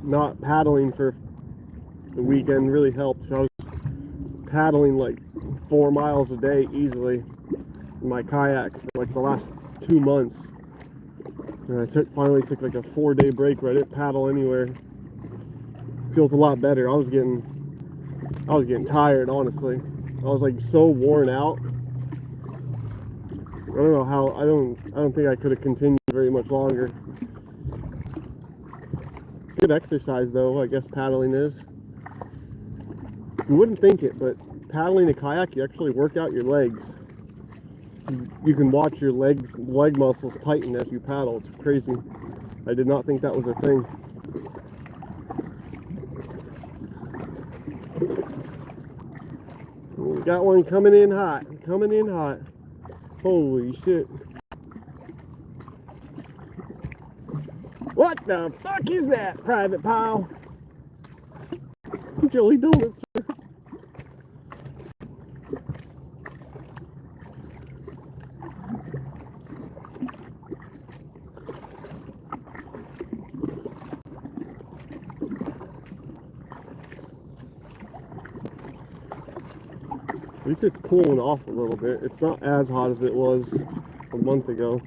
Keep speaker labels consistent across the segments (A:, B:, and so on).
A: Not paddling for the weekend really helped. I was paddling like 4 miles a day easily in my kayak for like the last 2 months. And I finally took like a 4-day break where I didn't paddle anywhere. Feels a lot better. I was getting tired, honestly. I was like so worn out. I don't know how. I don't think I could have continued very much longer. Good exercise though, I guess paddling is. You wouldn't think it, but paddling a kayak, you actually work out your legs. You can watch your leg muscles tighten as you paddle. It's crazy. I did not think that was a thing. We got one coming in hot. Coming in hot. Holy shit. What the fuck is that, Private Pile? Jelly donuts, sir. At least it's cooling off a little bit. It's not as hot as it was a month ago.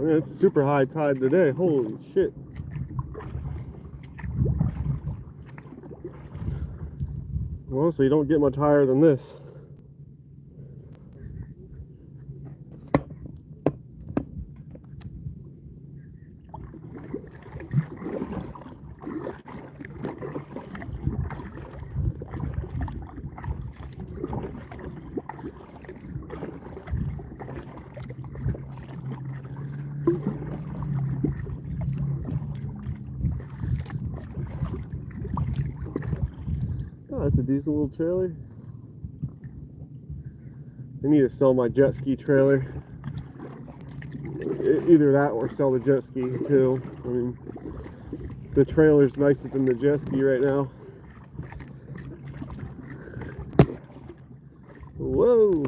A: mean, it's super high tide today. Holy shit. Well, so you don't get much higher than this. Oh, that's a decent little trailer. I need to sell my jet ski trailer. Either that or sell the jet ski too. I mean, the trailer's nicer than the jet ski right now. Whoa!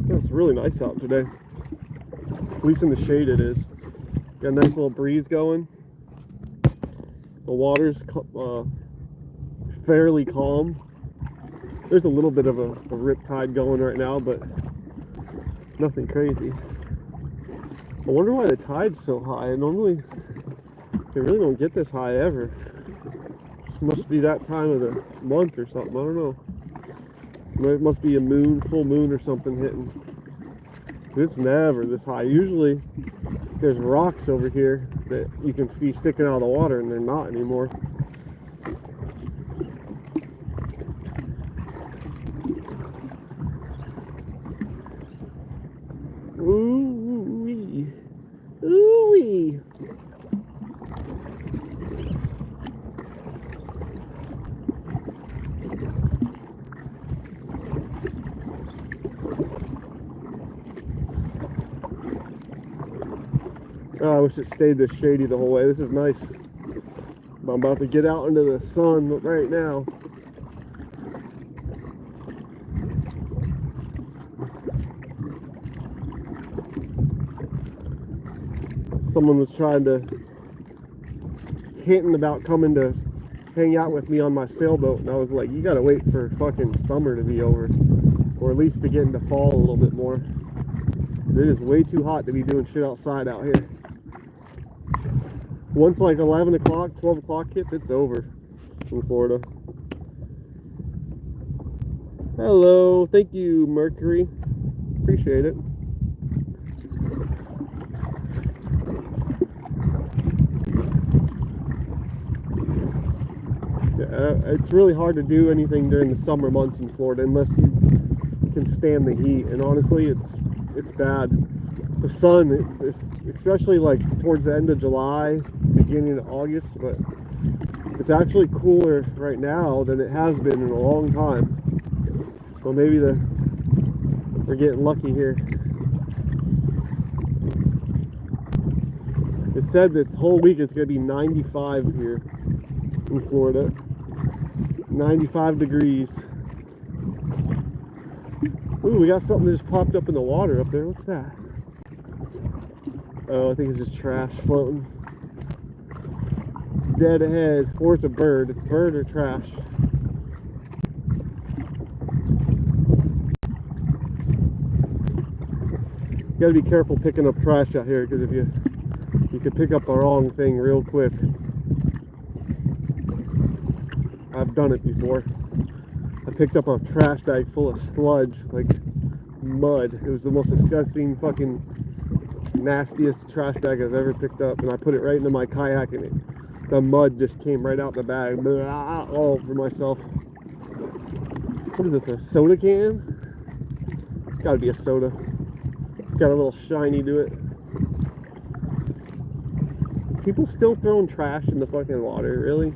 A: It's really nice out today. At least in the shade it is. Got a nice little breeze going. The water's fairly calm. There's a little bit of a rip tide going right now, but nothing crazy. I wonder why the tide's so high. Normally, they really don't get this high ever. It must be that time of the month or something. I don't know. It must be a moon, full moon or something hitting. It's never this high. Usually, there's rocks over here that you can see sticking out of the water, and they're not anymore. Ooh-wee. Ooh-wee. Oh, I wish it stayed this shady the whole way. This is nice. I'm about to get out into the sun right now. Someone was hinting about coming to hang out with me on my sailboat, and I was like, you gotta wait for fucking summer to be over, or at least to get into fall a little bit more. It is way too hot to be doing shit outside out here. Once like 11 o'clock, 12 o'clock hits, it's over in Florida. Hello, thank you, Mercury. Appreciate it. Yeah, it's really hard to do anything during the summer months in Florida unless you can stand the heat. And honestly, it's bad. The sun, especially like towards the end of July, beginning of August, but it's actually cooler right now than it has been in a long time. So maybe we're getting lucky here. It said this whole week it's going to be 95 here in Florida. 95 degrees. Ooh, we got something that just popped up in the water up there. What's that? Oh, I think it's just trash floating. It's dead ahead. Or it's a bird. It's bird or trash. You gotta be careful picking up trash out here, because if you could pick up the wrong thing real quick. I've done it before. I picked up a trash bag full of sludge, like mud. It was the most disgusting, fucking nastiest trash bag I've ever picked up, and I put it right into my kayak, and the mud just came right out the bag, blah, all over myself. What is this, a soda can? Gotta be a soda. It's got a little shiny to it. People still throwing trash in the fucking water, really?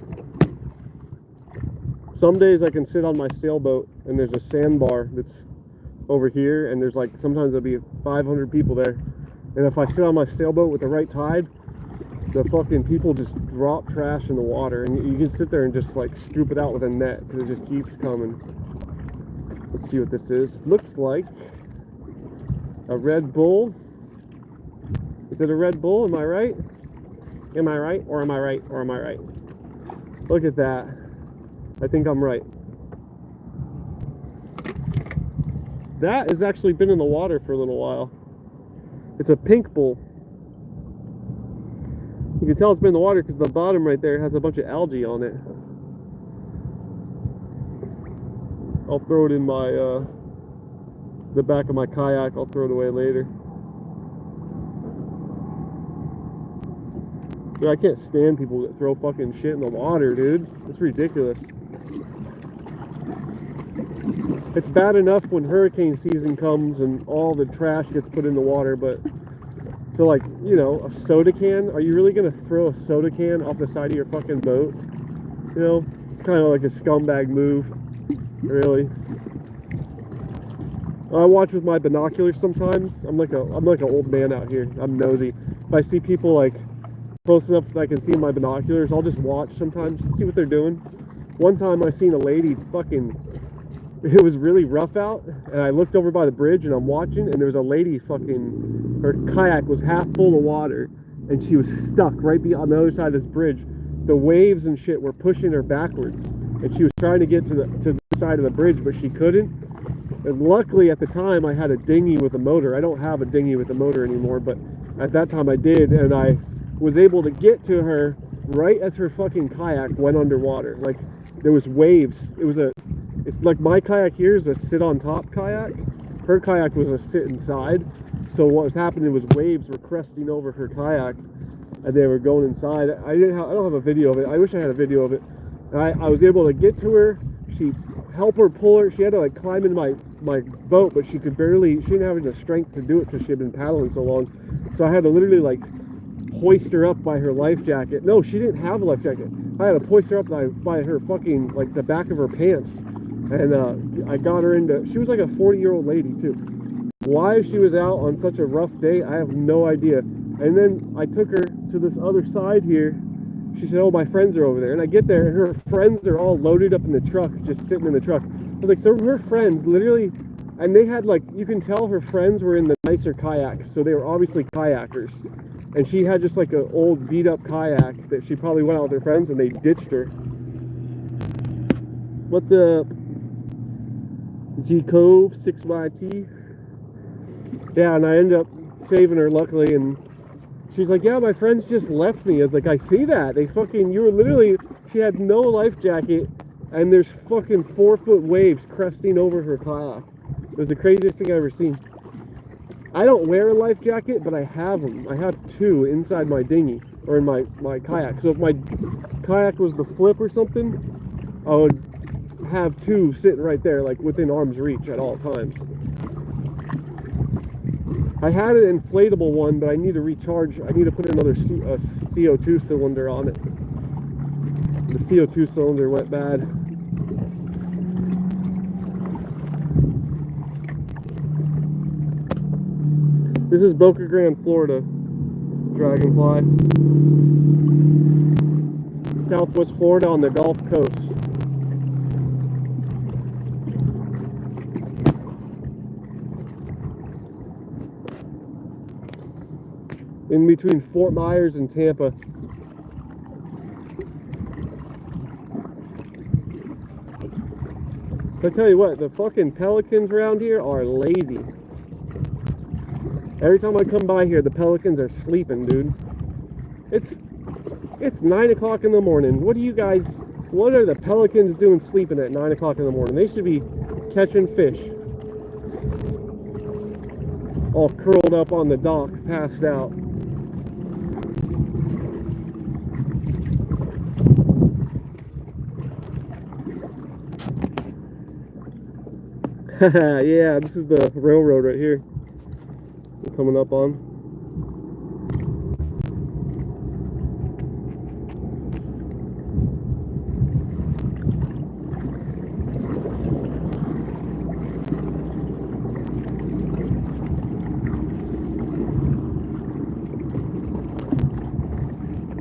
A: Some days I can sit on my sailboat and there's a sandbar that's over here, and there's like, sometimes there'll be 500 people there. And if I sit on my sailboat with the right tide, the fucking people just drop trash in the water, and you can sit there and just like scoop it out with a net, because it just keeps coming. Let's see what this is. Looks like a Red Bull Is it a Red Bull? Am I right? Am I right? Or am I right? Or am I right? Look at that. I think I'm right. That has actually been in the water for a little while. It's a pink bull. You can tell it's been in the water because the bottom right there has a bunch of algae on it. I'll throw it in my the back of my kayak. I'll throw it away later. Dude, I can't stand people that throw fucking shit in the water, dude. It's ridiculous. It's bad enough when hurricane season comes and all the trash gets put in the water, but to, like, you know, a soda can, are you really gonna throw a soda can off the side of your fucking boat? You know, it's kind of like a scumbag move, really. I watch with my binoculars sometimes. I'm like an old man out here. I'm nosy. If I see people like close enough that I can see in my binoculars, I'll just watch sometimes, see what they're doing. One time I seen a lady fucking, it was really rough out, and I looked over by the bridge and I'm watching, and there was a lady fucking, her kayak was half full of water and she was stuck right on the other side of this bridge. The waves and shit were pushing her backwards, and she was trying to get to the side of the bridge, but she couldn't. And luckily at the time I had a dinghy with a motor. I don't have a dinghy with a motor anymore, but at that time I did, and I was able to get to her right as her fucking kayak went underwater. Like, there was waves. It's like my kayak here is a sit on top kayak. Her kayak was a sit inside. So what was happening was waves were cresting over her kayak and they were going inside. I don't have a video of it. I wish I had a video of it. I was able to get to her. She helped her pull her. She had to like climb in my boat, but she didn't have the strength to do it because she had been paddling so long. So I had to literally like hoist her up by her life jacket. No, she didn't have a life jacket. I had to hoist her up by her fucking, like, the back of her pants. And I got her into, she was like a 40-year-old lady too. Why she was out on such a rough day, I have no idea. And then I took her to this other side here. She said, oh, my friends are over there. And I get there and her friends are all loaded up in the truck, just sitting in the truck. I was like, so her friends literally, and they had, like, you can tell her friends were in the nicer kayaks, so they were obviously kayakers. And she had just like an old beat up kayak that she probably went out with her friends and they ditched her. What's up? G Cove 6YT. Yeah, and I ended up saving her luckily, and she's like, yeah, my friends just left me. I was like, I see that. You were literally, she had no life jacket and there's fucking 4-foot waves cresting over her kayak. It was the craziest thing I've ever seen. I don't wear a life jacket, but I have them. I have 2 inside my dinghy, or in my kayak. So if my kayak was to flip or something, I would have 2 sitting right there, like within arm's reach at all times. I had an inflatable one, but I need to recharge. I need to put another CO2 cylinder on it. The CO2 cylinder went bad. This is Boca Grande, Florida. Dragonfly. Southwest Florida on the Gulf Coast. In between Fort Myers and Tampa. I tell you what, the fucking pelicans around here are lazy. Every time I come by here, the pelicans are sleeping, dude. It's 9 o'clock in the morning. What are the pelicans doing sleeping at 9 o'clock in the morning? They should be catching fish. All curled up on the dock, passed out. Yeah, this is the railroad right here. We're coming up on.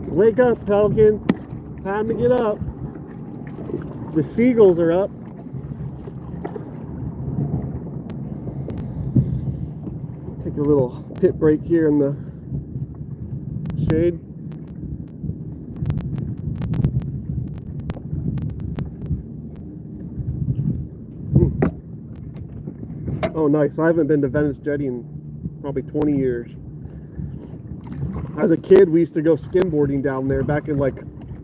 A: Wake up, pelican. Time to get up. The seagulls are up. Take a little pit break here in the shade. Oh, nice. I haven't been to Venice Jetty in probably 20 years. As a kid, we used to go skimboarding down there back in like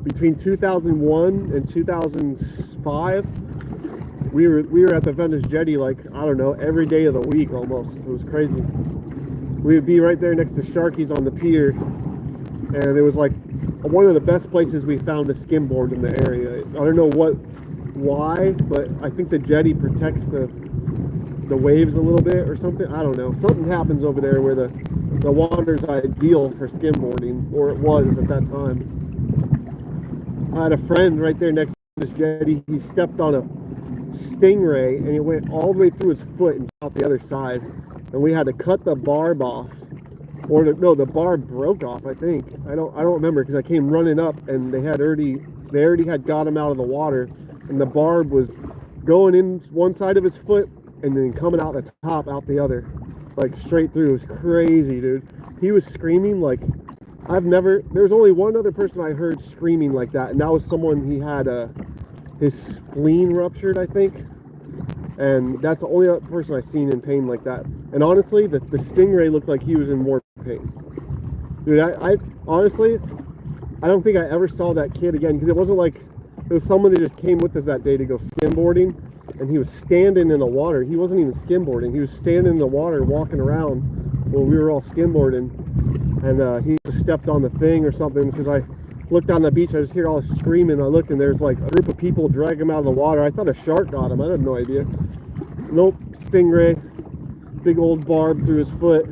A: between 2001 and 2005. We were at the Venice Jetty like, I don't know, every day of the week almost. It was crazy. We would be right there next to Sharky's on the pier, and it was like one of the best places we found to skimboard in the area. I don't know why, but I think the jetty protects the waves a little bit or something. I don't know. Something happens over there where the water's ideal for skimboarding, or it was at that time. I had a friend right there next to this jetty. He stepped on a stingray and it went all the way through his foot and out the other side, and we had to cut the barb off, or no, the barb broke off, I think. I don't remember, because I came running up and they already had got him out of the water, and the barb was going in one side of his foot and then coming out the top out the other, like straight through. It was crazy, dude. He was screaming like there's only one other person I heard screaming like that, and that was someone, he had his spleen ruptured, I think, and that's the only other person I've seen in pain like that. And honestly, the stingray looked like he was in more pain. Dude, I honestly, I don't think I ever saw that kid again, because it wasn't like it was someone that just came with us that day to go skimboarding, and he was standing in the water. He wasn't even skimboarding. He was standing in the water walking around while we were all skimboarding, and he just stepped on the thing or something, because I looked down the beach, I just hear all this screaming. I looked, and there's like a group of people drag him out of the water. I thought a shark got him. I had no idea. Nope, stingray, big old barb through his foot.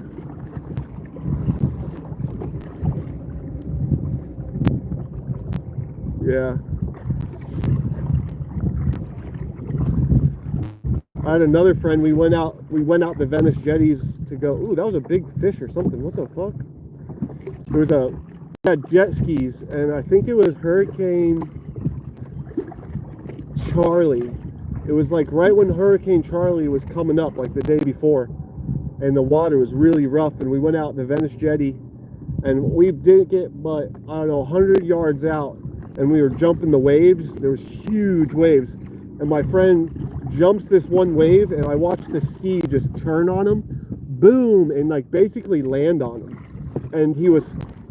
A: Yeah. I had another friend. We went out the Venice jetties to go. Ooh, that was a big fish or something. What the fuck? There was we had jet skis, and I think it was Hurricane Charlie. It was like right when Hurricane Charlie was coming up, like the day before, and the water was really rough, and we went out the Venice jetty, and we didn't get but, I don't know, 100 yards out, and we were jumping the waves. There was huge waves, and my friend jumps this one wave, and I watched the ski just turn on him, boom, and like basically land on him. And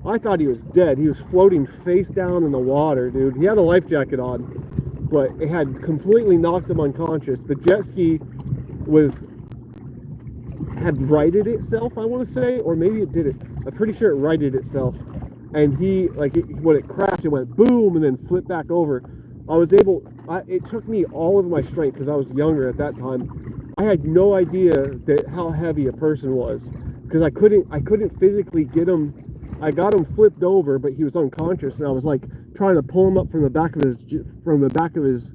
A: I thought he was dead. He was floating face down in the water, dude. He had a life jacket on, but it had completely knocked him unconscious. The jet ski had righted itself, I want to say, or maybe it didn't. I'm pretty sure it righted itself, and when it crashed, it went boom and then flipped back over. It took me all of my strength, because I was younger at that time. I had no idea how heavy a person was, because I couldn't physically get him. I got him flipped over, but he was unconscious, and I was like trying to pull him up from the back of his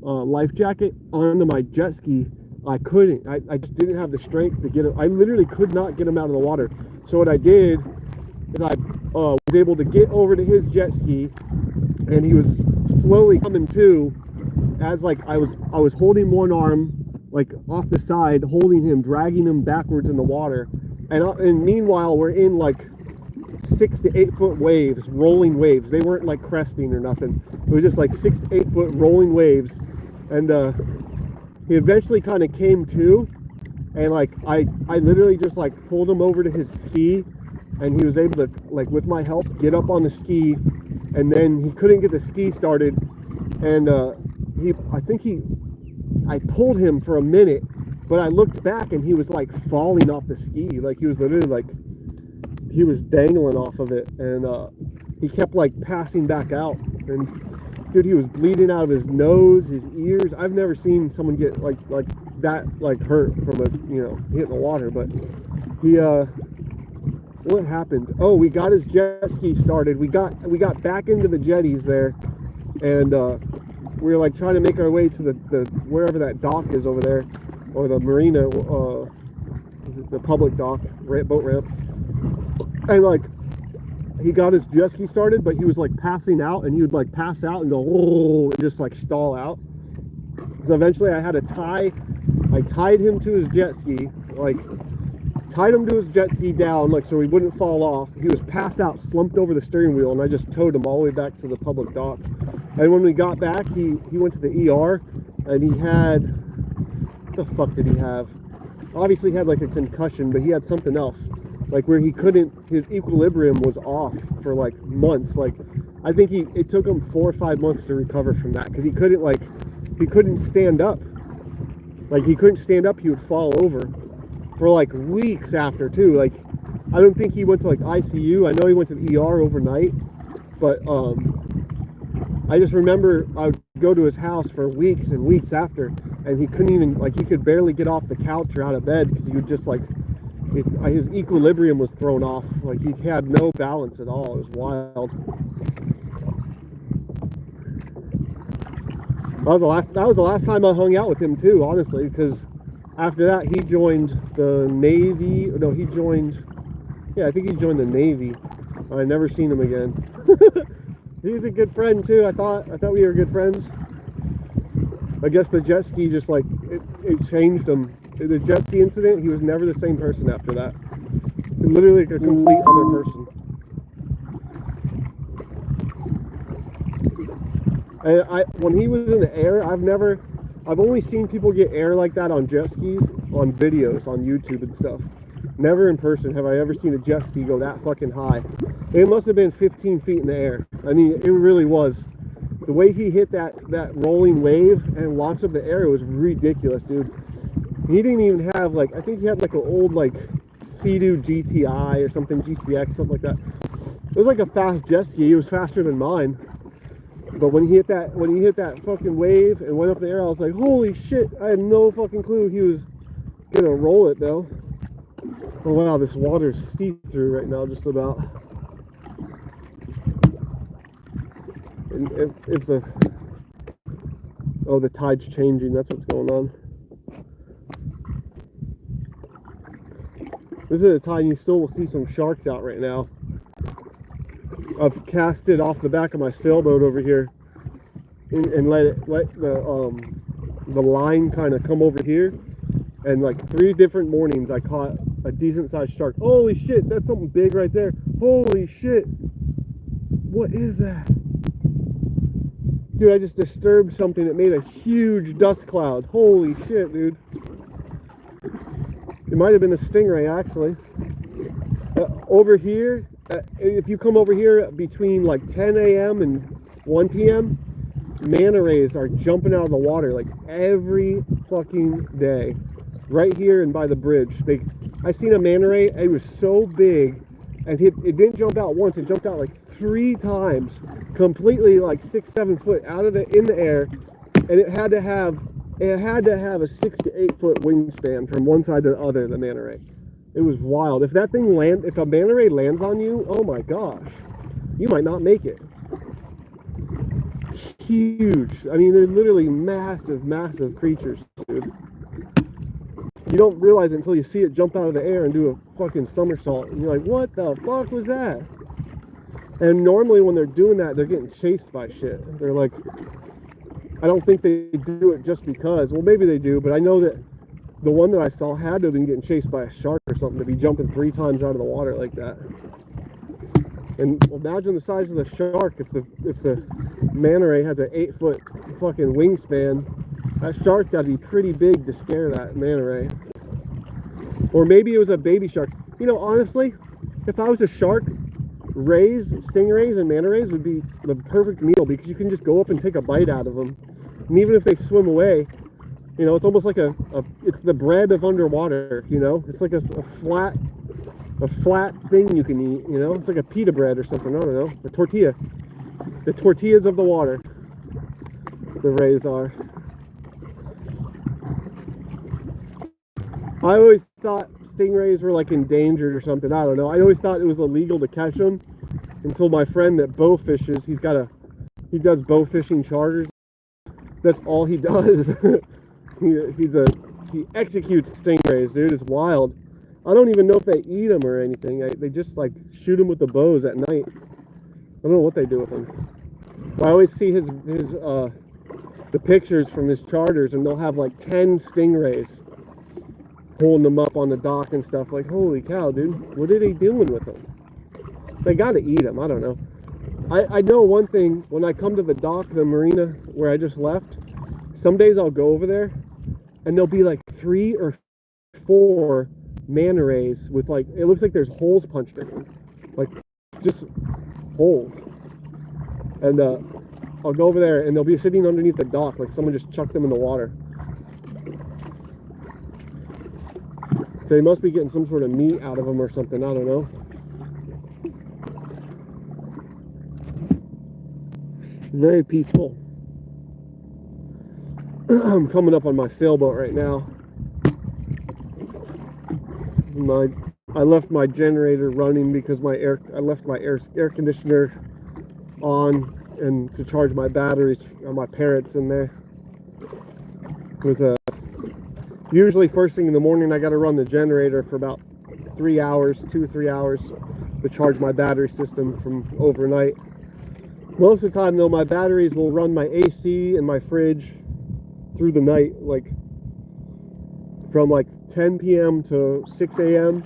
A: life jacket onto my jet ski. I couldn't. I just didn't have the strength to get him. I literally could not get him out of the water. So what I did is I was able to get over to his jet ski, and he was slowly coming to, as like I was holding one arm like off the side, holding him, dragging him backwards in the water, and meanwhile we're in like 6 to 8 foot waves, rolling waves. They weren't like cresting or nothing. It was just like 6 to 8 foot rolling waves, and he eventually kind of came to, and like I literally just like pulled him over to his ski, and he was able to, like with my help, get up on the ski, and then he couldn't get the ski started, and I pulled him for a minute, but I looked back and he was like falling off the ski, like he was literally like, he was dangling off of it, and he kept like passing back out, and dude, he was bleeding out of his nose, his ears. I've never seen someone get like that, like hurt from hitting the water. But what happened? Oh, we got his jet ski started. We got back into the jetties there, and we were like trying to make our way to the wherever that dock is over there, or the marina, the public dock, boat ramp. And like he got his jet ski started, but he was like passing out, and he would like pass out and go, oh, and just like stall out. So eventually I tied him to his jet ski, like tied him to his jet ski down, like, so he wouldn't fall off. He was passed out, slumped over the steering wheel, and I just towed him all the way back to the public dock. And when we got back, he went to the ER, and he had, what the fuck did he have? Obviously he had like a concussion, but he had something else, like where he couldn't, his equilibrium was off for like months. Like, I think it took him 4 or 5 months to recover from that, because he couldn't stand up. Like, he couldn't stand up, he would fall over for like weeks after too. Like, I don't think he went to like ICU. I know he went to the ER overnight, but I just remember I would go to his house for weeks and weeks after, and he couldn't even, like, he could barely get off the couch or out of bed, because he would just like, his equilibrium was thrown off. Like, he had no balance at all. It was wild. That was the last time I hung out with him too, honestly, because after that he joined the Navy. No, he joined, yeah, I think he joined the Navy. I never seen him again. He's a good friend too. I thought we were good friends. I guess the jet ski just like it changed him. The jet ski incident, he was never the same person after that. Literally like a complete other person. And when he was in the air, I've only seen people get air like that on jet skis, on videos, on YouTube and stuff. Never in person have I ever seen a jet ski go that fucking high. It must have been 15 feet in the air. I mean, it really was. The way he hit that rolling wave and launched up the air, it was ridiculous, dude. He didn't even have, like, I think he had like an old like Sea-Doo GTI or something, GTX, something like that. It was like a fast jet ski. It was faster than mine. But when he hit that fucking wave and went up the air, I was like, holy shit! I had no fucking clue he was gonna roll it though. Oh wow, this water's see-through right now, just about. And if the tide's changing, that's what's going on. This is a tide, you still will see some sharks out right now. I've cast it off the back of my sailboat over here and let the line kind of come over here, and like 3 different mornings I caught a decent sized shark. Holy shit, that's something big right there. Holy shit, what is that? Dude, I just disturbed something that made a huge dust cloud. Holy shit, dude. It might have been a stingray, actually. Over here, if you come over here between like 10 a.m. and 1 p.m., manta rays are jumping out of the water like every fucking day. Right here and by the bridge. I seen a manta ray, it was so big, and it didn't jump out once, it jumped out like 3 times, completely like 6-7 foot in the air, and it had to have a 6 to 8 foot wingspan from one side to the other, the manta ray. It was wild. If a manta ray lands on you, oh my gosh, you might not make it. Huge. I mean, they're literally massive, massive creatures, dude. You don't realize it until you see it jump out of the air and do a fucking somersault, and you're like, what the fuck was that? And normally when they're doing that, they're getting chased by shit. They're like, I don't think they do it just because. Well, maybe they do, but I know that the one that I saw had to have been getting chased by a shark or something to be jumping 3 times out of the water like that. And imagine the size of the shark. If the manta ray has an 8 foot fucking wingspan, that shark got to be pretty big to scare that manta ray. Or maybe it was a baby shark. You know, honestly, if I was a shark, stingrays and manta rays would be the perfect meal, because you can just go up and take a bite out of them. And even if they swim away, you know, it's almost like it's the bread of underwater, you know? It's like a flat thing you can eat, you know? It's like a pita bread or something, I don't know. The tortillas of the water, the rays are. I always thought stingrays were like endangered or something, I don't know. I always thought it was illegal to catch them until my friend that bow fishes, he does bow fishing charters. That's all he does. He executes stingrays, dude. It's wild. I don't even know if they eat them or anything. They just like shoot them with the bows at night. I don't know what they do with them. But I always see the pictures from his charters, and they'll have like 10 stingrays. holding them up on the dock and stuff. Like, holy cow, dude, what are they doing with them? They gotta eat them. I don't know. I know one thing. When I come to the dock, the marina where I just left, some days I'll go over there and there'll be like 3 or 4 manta rays with, like, it looks like there's holes punched in them, like just holes. And I'll go over there and they'll be sitting underneath the dock, like someone just chucked them in the water. So they must be getting some sort of meat out of them or something. I don't know. Very peaceful. I'm coming up on my sailboat right now. I left my generator running because I left my air conditioner on and to charge my batteries on my parrots in there. It was usually first thing in the morning I got to run the generator for about 3 hours, 2 or 3 hours to charge my battery system from overnight. Most of the time though, my batteries will run my AC and my fridge through the night, like from like 10 p.m. to 6 a.m.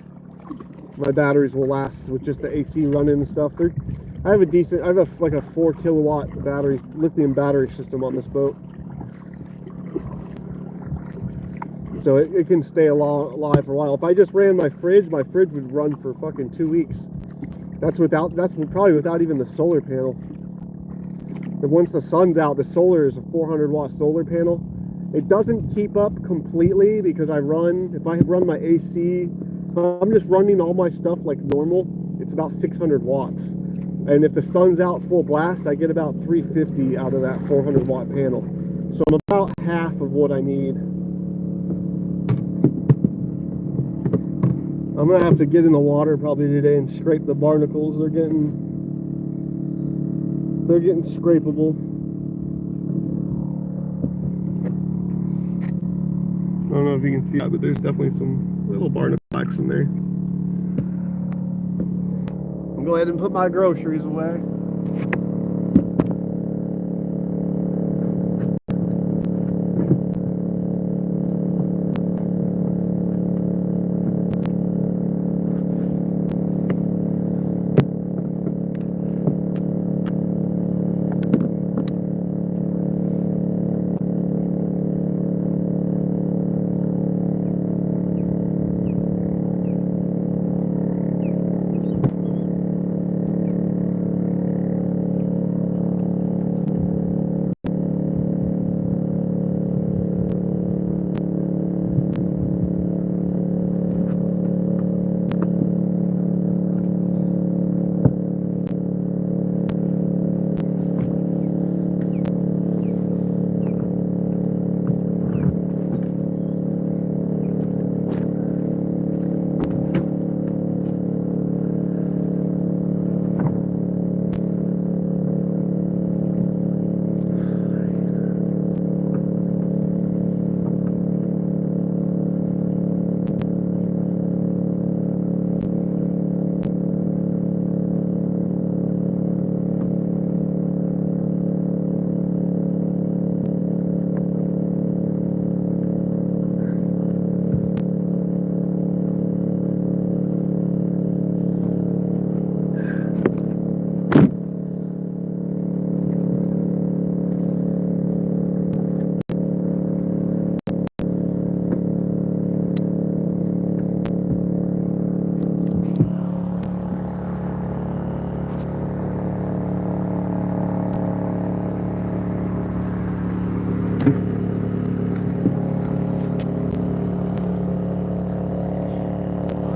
A: My batteries will last with just the AC running and stuff. I have like a 4 kilowatt lithium battery system on this boat, so it can stay alive for a while. If I just ran my fridge would run for fucking 2 weeks. That's probably without even the solar panel. And once the sun's out, the solar is a 400 watt solar panel. It doesn't keep up completely because if I run my AC, if I'm just running all my stuff like normal, it's about 600 watts. And if the sun's out full blast, I get about 350 out of that 400 watt panel. So I'm about half of what I need. I'm gonna have to get in the water probably today and scrape the barnacles. They're getting scrapable. I don't know if you can see that, but there's definitely some little barnacles in there. I'll go ahead and put my groceries away.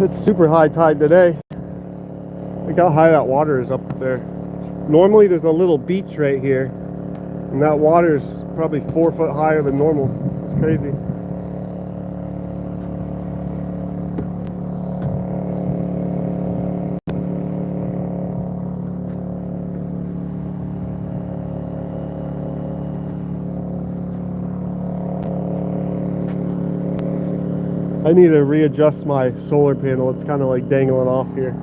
A: It's super high tide today. Look how high that water is up there. Normally there's a little beach right here, and that water is probably 4 foot higher than normal. It's crazy. I need to readjust my solar panel. It's kind of like dangling off here.